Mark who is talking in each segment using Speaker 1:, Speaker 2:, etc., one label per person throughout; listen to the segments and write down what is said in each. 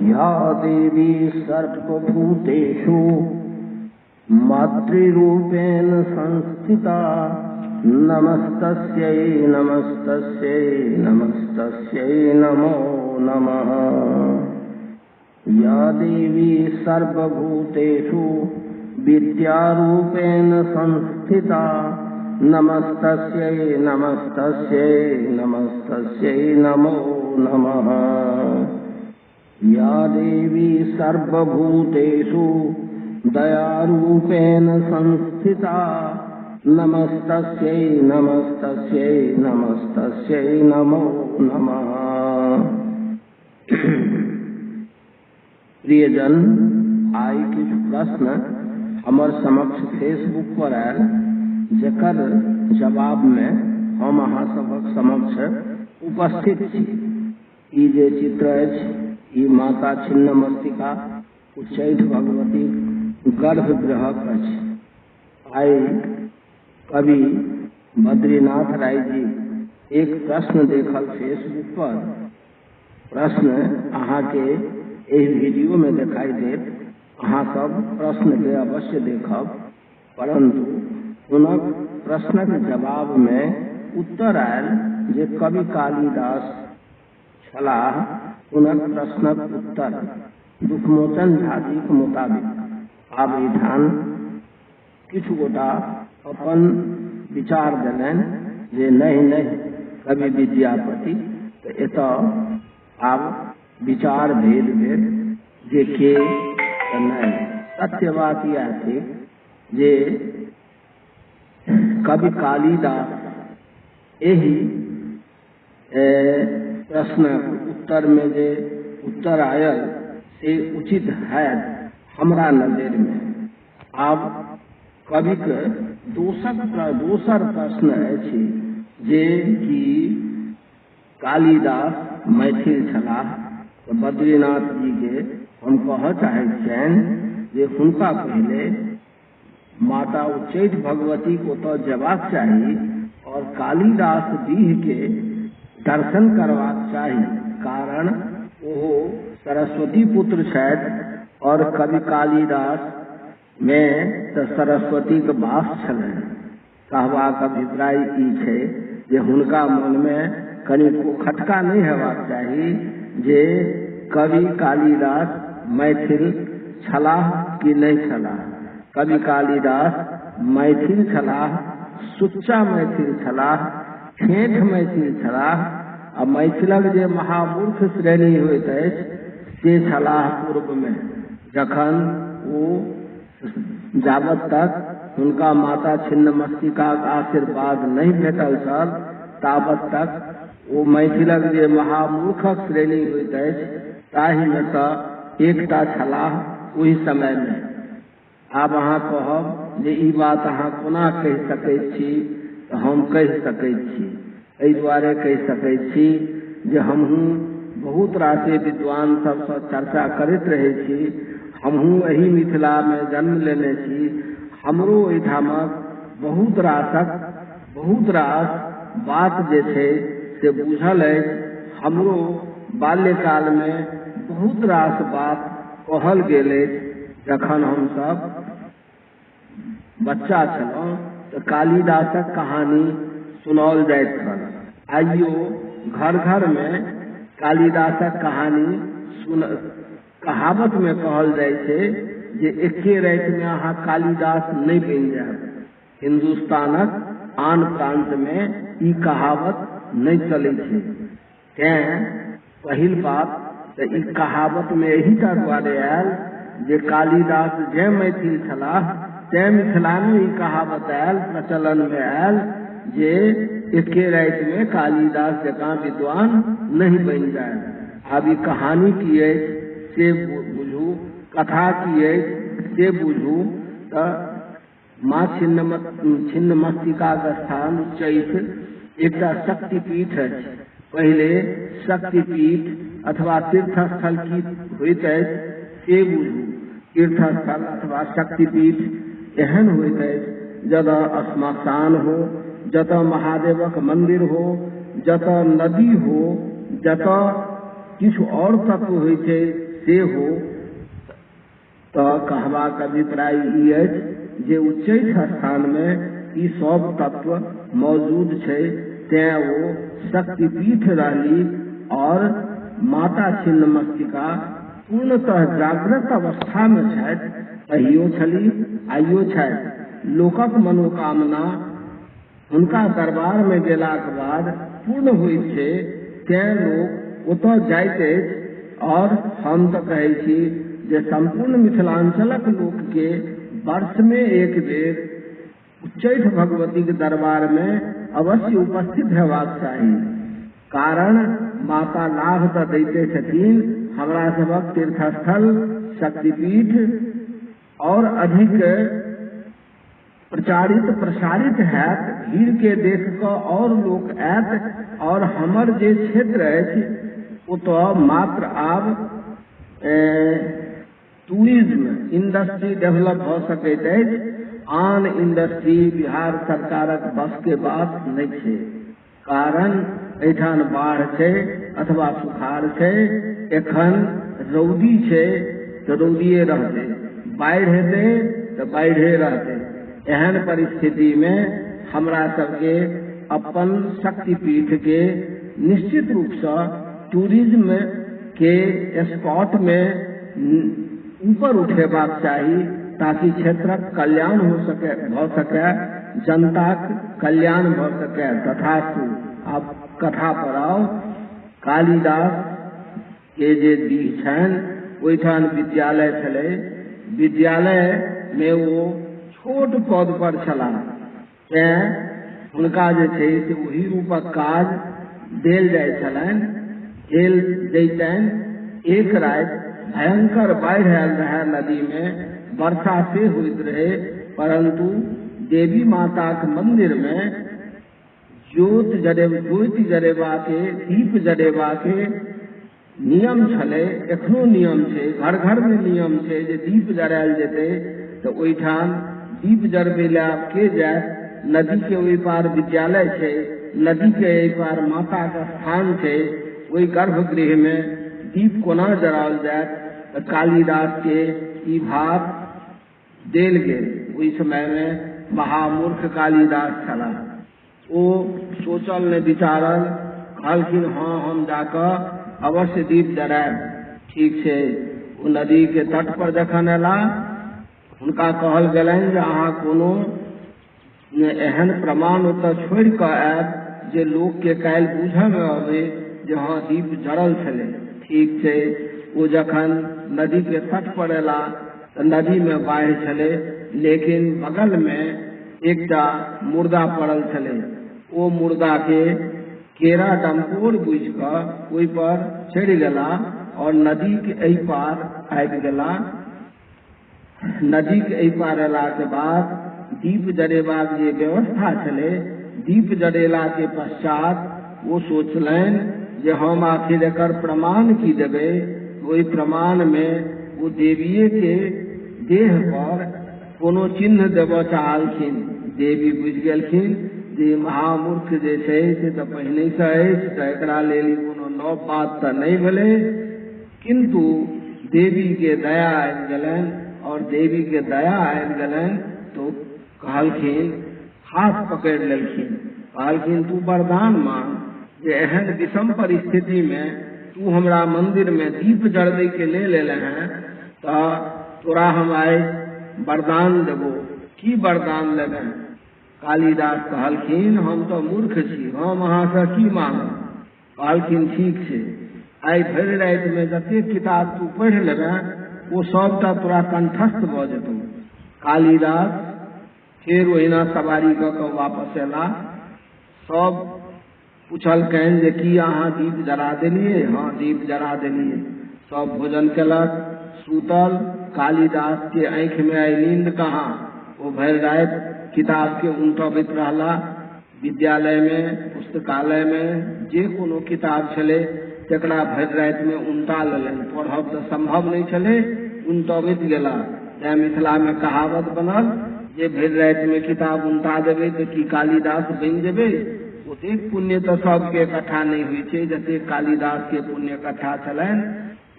Speaker 1: या देवी सर्वभूतेषु मातृरूपेण संस्थिता नमस्तस्यै नमस्तस्यै नमस्तस्यै नमो नमः। या देवी सर्वभूतेषु विद्यारूपेण संस्थिता नमस्तस्यै नमस्तस्यै नमस्तस्यै नमो नमः। या देवी सर्वभूतेषु दयारूपेण संस्थिता नमस्तस्यै नमस्तस्यै नमस्तस्यै नमो नमः। प्रियजन, आई किछु प्रश्न हमर समक्ष फेसबुक पर आयल, जकर जवाब में हम अहाँ सबक समक्ष उपस्थित छी। ई जे चित्र अछि, ई माता छिन्नमस्तिका उच्चैठ भगवती गर्भगृहक अछि। आइ कवि बद्रीनाथ राय जी एक प्रश्न देखल फेसबुक पर। प्रश्न अहाँ के एहि वीडियो में दिखाई देत। अहाँ सब प्रश्न के अवश्य देखब, परंतु हुनक प्रश्नक जवाब में उत्तर आयल जे कवि कालिदास छलाह। हुनक प्रश्नक उत्तर दुखमोचन झा जी के मुताबिक आब एठाम किछु गोटा अपन विचार देलनि जे नहीं कवि विद्यापति, तो एतऽ आब विचार भेद भेद जे के नहीं। सत्य बात यह थी जे कवि कालिदास यही प्रश्नक उत्तर में जे उत्तर आयल से उचित है हमरा नजर में। आब कवि के दोसर प्रश्न अछि जे कि कालिदास मैथिल छलाह। तो बद्रीनाथ जी के हम कह चाहे छनि जे हुनका पहले माता उच्चैठ भगवती को तो जबाक चाही और कालिदास दीह के दर्शन करवाक चाही, कारण वो सरस्वती पुत्र छथि और कवि कालिदास में तो सरस्वती के वास छलनि। कहबाक अभिप्राय ई छै जे हुनका मन में कनिको खटका नहीं हेबाक चाही जे कवि कालिदास मैथिल छलाह कि नहीं छलाह। कवि कालिदास मैथिल छलाह, सुच्चा मैथिल छलाह, ठेठ मैथिल छलाह। आ मैथिलक जे महामूर्ख श्रेणी होइत अछि से छलाह पूर्व में, जखन ओ जाबत तक हुनका माता छिन्नमस्तिका का आशीर्वाद नहीं भेटल छल ताबत तक ओ मैथिलक जे महामूर्खक श्रेणी होइत अछि ताहि में सँ एकटा छलाह ओहि समय में। आब अहाँ कहब जे ई बात अहाँ कोना कहि सकैत छी, तऽ हम कहि सकैत छी। एहि दुआरे कहि सकैत छी जे हमहूँ बहुत रासे विद्वान सबसँ चर्चा करैत रहै छी। हमहूँ एही मिथिला में जन्म लेने छी। हमरो एहिठामक बहुत रास बात जे छै से बुझल अछि। हमरो बाल्यकाल में बहुत रास बात कहल गेल अछि। जखन हमसब बच्चा छलहुँ तऽ कालिदासक कहानी सुनाओल जाइत छल। आइयो घर घर में कालिदासक कहानी कहावत में कहल जाइ छै जे एके राति में अहाँ कालिदास नहीं बनि जायब। हिंदुस्तानक आन प्रांत में ई कहावत नहीं चलै छै। तें पहिल बात तऽ ई कहावत में एही टा दुआरे आयल जे कालिदास जे मैथिल छलाह तें मिथिला में ई कहावत आयल, प्रचलन में आयल जे एके राति में कालिदास जकाँ विद्वान नहीं बनि जाय। आब ई कहानी की अछि से बुझू, कथा की अछि से बुझू। तऽ माँ छिन्नमस्तिका के स्थान उच्चैठ एकटा शक्तिपीठ अछि। पहले शक्तिपीठ अथवा तीर्थस्थल की होइत अछि से बुझू। तीर्थस्थल अथवा शक्तिपीठ एहन होइत अछि जतऽ श्मशान हो, जतऽ महादेवक मंदिर हो, जतऽ नदी हो, जतऽ किछु और तत्व होइ छै से हो तो कहबाक अभिप्राय ई अछि जे उच्चैठ स्थान में ई सब तत्व मौजूद छै, तें वो शक्तिपीठ रहली और माता छिन्नमस्तिका पूर्णतः जागृत अवस्था में छथि, कहियो छली आइयो छथि। लोकक मनोकामना हुनका दरबार में गेलाक बाद पूर्ण होइत छै, तें लोक ओतऽ जाइत अछि। और हम तऽ कहै छी जे संपूर्ण मिथिलांचलक लोक के वर्ष में एक बेर उच्चैठ भगवती के दरबार में अवश्य उपस्थित हेबाक चाही। कारण माता लाभ तऽ दैते छथिन, हमरा सबक तीर्थस्थल शक्तिपीठ और अधिक प्रचारित प्रसारित हैत, भीड़ के देख कऽ और लोक आयत। और हमर जे क्षेत्र अछि ओतऽ मात्र आब टूरिज्म इंडस्ट्री डेवलप भऽ सकैत अछि, आन इंडस्ट्री बिहार सरकारक बस के बात नहीं छै। कारण एठान बाढ़ छै अथवा सुखाड़ छै, एखन रौदी छै तो रौदिये रहते, बाढ़ि हेतै तो बाढ़े रहते। एहन परिस्थिति में हमरा सबके अपन शक्तिपीठ के निश्चित रूप से टूरिज्म के स्पॉट में ऊपर उठेबाक चाही, ताकि क्षेत्रक कल्याण हो सके, भ सके, जनताक कल्याण भ सके। तथास्तु। अब कथा पर आओ। कालिदास के जे दीह छनि ओहिठाम विद्यालय छलै, विद्यालय में वो छोट पद पर छलाह, तें हुनका जे छै से ओही रूपक काज देल जाइ छलनि, देल जैतनि। एक राति भयंकर बाढ़ि आयल रहे नदी में, वर्षा से होइत रहे, परंतु देवी माता के मंदिर में ज्योति जरेबा के, दीप जरेबा के नियम छले, एखनो नियम छै, घर घर में नियम छै जे दीप जरायल जेतै तो ओहिठाम दीप जरबै ला के जाय। नदी के ओहि पार विद्यालय छै, नदी के एहि पार माता का स्थान छै, ओहि गर्भगृह में दीप कोना जराओल जायत। तो कालिदास के ई भाव देल गेल। ओहि समय में महामूर्ख कालिदास छला, ओ सोचल ने विचारल, कहलखिन हाँ हम जाकर अवश्य दीप जरायब। ठीक छै। ओ नदी के तट पर जखन एला, हुनका कहल गेलनि जे अहाँ कोनो एहन प्रमाण ओतऽ छोड़ि कऽ आयब जे लोक के काल्हि बूझऽ में अबै जे हाँ दीप जरल छलै। ठीक छै। ओ जखन नदी के तट पर एला तऽ नदी में बाढ़ि छलै, लेकिन बगल में एकटा मुर्दा पड़ल छलै। ओ मुर्दा के केरा डमकोर बुझि कऽ ओहि पर चढ़ि गेला और नदी के एहि पार आबि गेला। नदी के एहि पार एला के बाद दीप जरेबाक जे व्यवस्था छलै, दीप जरेला के पश्चात वो सोचलनि जे हम आखिर एकर प्रमाण की देबै। ओहि प्रमाण में वो देवीये के देह पर कोनो चिन्ह देबऽ चाहलखिन। देवी बुझि गेलखिन जे महामूर्ख जे छै से तऽ पहिने से अछि, तऽ एकरा लेल कोनो नव बात तऽ नहि भेलै। किंतु देवी के दया आबि गेलनि, और देवी के दया आबि गेलनि तो कहलखिन, हाथ पकड़ि लेलखिन, कहलखिन तू वरदान मांग जे एहन विषम परिस्थिति में तू हमरा मंदिर में दीप जरबै के लेल एले हैं, तो तोरा हम आइ वरदान देबो। की वरदान लेबै? कालिदास कहलखिन हम तो मूर्ख छी, हम अहाँ से की मांगब? कहलखिन ठीक छै, आइ भरि राति में जतेक किताब तू पढ़ि लेबै वो सबटा तोरा कंठस्थ भऽ जेतौ। कालिदास फेर ओहिना सवारी कऽ कऽ वापस एला। सब पूछलकनि जे की अहाँ दीप जरा देलियै? हाँ दीप जरा देलियै। सब भोजन केलक, सूतल। कालिदास के आंखि में आई नींद कहाँ, वो भरि राति किताब के उनटबैत रहला। विद्यालय में, पुस्तकालय में जे कोनो किताब छलै तकरा भरि राति में उनटा लेलनि। पढ़ब तऽ संभव नहीं छलै, उनटबैत गेला। तैं मिथिला में कहावत बनल जे भरि राति में किताब उनटा देबै तऽ की कालिदास बनि जेबै? ओतेक पुण्य तऽ सबके इकट्ठा नहीं होइ छै जतेक कालिदास के पुण्य इकट्ठा छलनि।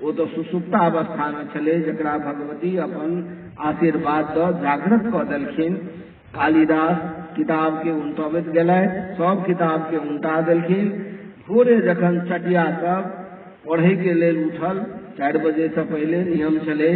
Speaker 1: वो तो सुसुप्ता अवस्था में चले, जकरा भगवती अपन आशीर्वाद द जागृत क देलखिन। कालिदास किताब के उनटबैत गेलै, सब किताब के उनटा देलखिन। भोरे जखन चटिया सब पढ़े के लेल उठल, 4 बजे से पहले नियम चले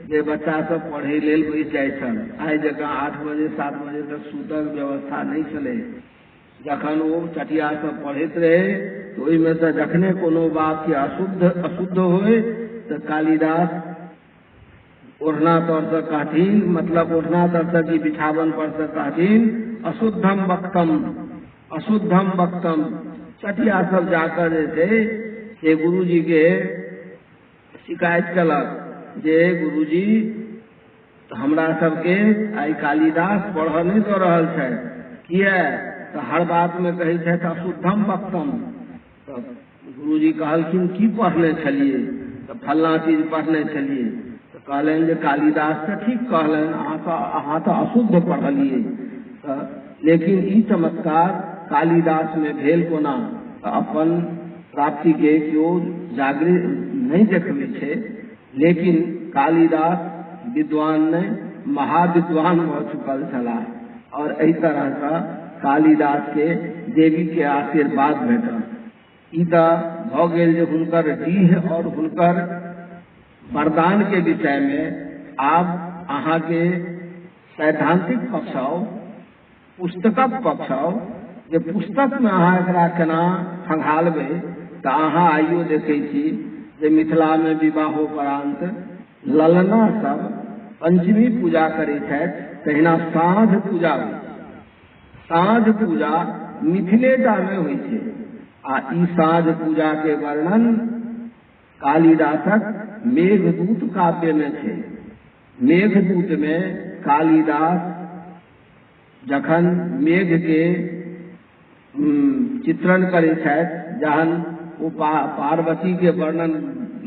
Speaker 1: जे बच्चा सब पढ़े लेल बैस जाय छल। आइ जकाँ 8 बजे 7 बजे तक सुतक व्यवस्था नहीं चले। जखन वो चटिया सब पढ़ैत रहे तो ओहिमे से जखने कोनो वाक्य अशुद्ध होय तो कालिदास ओढ़ना तर से कहथिन, मतलब ओढ़ना तर से की बिछावन पर से कहथिन, अशुद्धम वक्तम, अशुद्धम वक्तम। चटिया सब जाकर जे थे से गुरु जी के शिकायत कलक जे गुरुजी हमरा सबके आई कालिदास पढ़ नहीं दऽ रहल छै, किया तो हर बात में कहै छै अशुद्धम वक्तम। तो गुरुजी कहलखिन की पढ़ने छलिए, तो फलना चीज पढ़ने छलिए। तो कहलन जे कालिदास तो ठीक कहलन, अहाँ तो अशुद्ध पढ़लिए। तो लेकिन ई चमत्कार कालिदास में भेल कोना, तो अपन प्राप्ति के केओ जागृत नहीं देखबै छै, लेकिन कालिदास विद्वान नहीं महाविद्वान भ चुकल छलाह। और एहि तरह से कालिदास के देवी के आशीर्वाद भेटल। ई तऽ भऽ गेल जे हुनकर डीह और हुनकर वरदान के विषय में। आब अहाँ के सैद्धांतिक पक्ष आओ, पुस्तकक पक्ष आओ, जे पुस्तक में अहाँ एकरा केना खंगालबै। तऽ अहाँ आइयो देखै छी जे मिथिला में विवाहोपरांत ललना सब पंचमी पूजा करै छथि, तहिना साँझ पूजा होइ। साँझ पूजा मिथिलेटा में होइ छै। आ ई साँझ पूजा के वर्णन कालिदासक मेघदूत काव्य में छै। मेघदूत में कालिदास जखन मेघ के चित्रण करै छथि, जहन वो पार्वती के वर्णन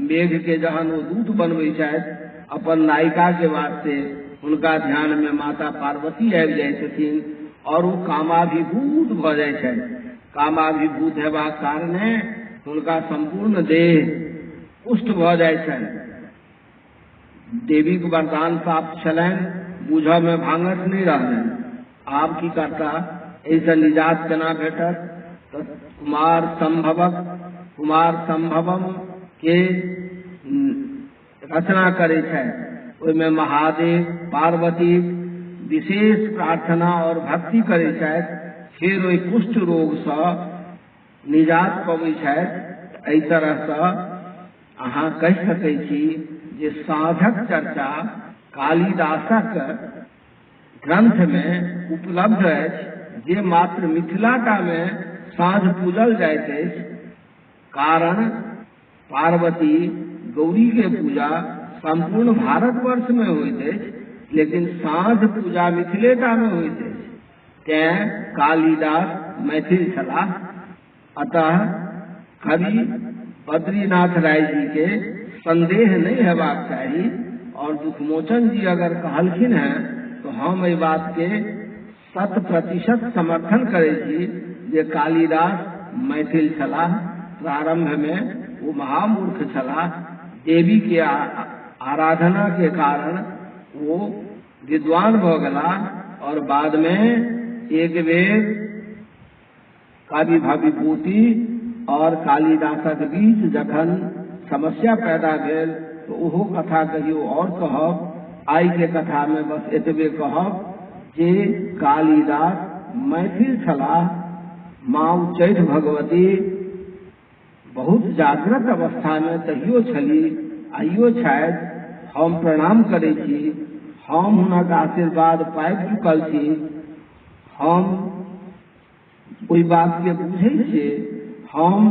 Speaker 1: मेघ के जहन वो दूत बनबै छथि अपन नायिका के वास्ते, हुनका ध्यान में माता पार्वती आबि जाइ छथिन और वो कामाभिभूत भ जाइ छथि। कामाभिभूत हेबाक कारणे हुनका संपूर्ण देह पुष्ट भ जाइ छनि। देवी के वरदान प्राप्त छलनि, बूझऽ में भांगस नहीं रहलनि। आब की करता, एहिसँ निजात केना भेटत? तऽ कुमार संभवम के रचना करे छथि। ओहिमे महादेव पार्वती विशेष प्रार्थना और भक्ति करे छथि, फिर ओहि कुष्ठ रोग से निजात पबै छथि। एहि तरह से अहाँ कहि सकै छी जे साँझक चर्चा कालिदासक ग्रंथ में उपलब्ध अछि, जे मात्र मिथिलाटा में साँझ पूजल जाइत अछि। कारण पार्वती गौरी के पूजा संपूर्ण भारतवर्ष में होइत अछि, लेकिन साँझ पूजा मिथिलेटा में होइत अछि। तें कालिदास मैथिल छलाह। अतः कवि बद्रीनाथ राय जी के संदेह नहीं हेबाक चाही। और दुखमोचन जी अगर कहलखिन हैं तो हम एहि बात के 100% समर्थन करै छी जे कालिदास मैथिल छलाह। प्रारंभ में वो महामूर्ख छलाह। देवी के आराधना के कारण वो विद्वान भ गेला और बाद में एक बेर काव्यभाविभूति और कालिदासक बीच जखन समस्या पैदा भेल तो ओहो कथा कहियो और कहब। आई के कथा में बस एतबे कहब जे कालिदास मैथिल छलाह। माँ उच्चैठ भगवती बहुत जागृत अवस्था में तहियो छली, आइयो छथि। हम प्रणाम करै छी, हम हुनक आशीर्वाद पाबि चुकल छी। हम ओहि बात के बुझै छी, हम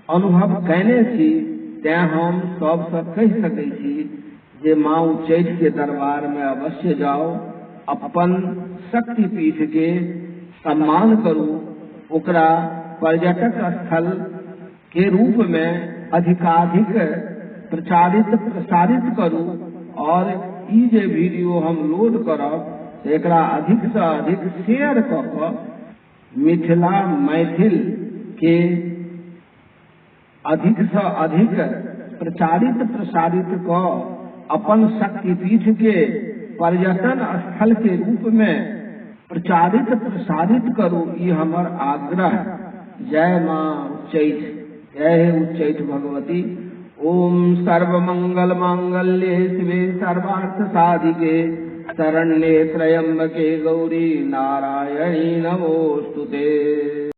Speaker 1: अनुभव कयने छी। तें हम सबसँ कहि सकै छी जे माँ उच्चैठ के दरबार में अवश्य जाओ, अपन शक्तिपीठ के सम्मान करू, ओकरा पर्यटक स्थल के रूप में अधिकाधिक प्रसारित करू। और ई जे वीडियो हम लोड करब एकरा अधिक से अधिक शेयर कऽ कऽ मिथिला मैथिल के अधिक से अधिक प्रचारित प्रसारित को अपन शक्तिपीठ के पर्यटन स्थल के रूप में प्रचारित प्रसारित करो, ये हमार आग्रह। जय माँ उच्चैठ, जय हे उच्चैठ भगवती। ओम सर्वमंगल मांगल्ये शिवे सर्वार्थ साधिके शरण्ये त्र्यंबके गौरी नारायणी नमोस्तुते।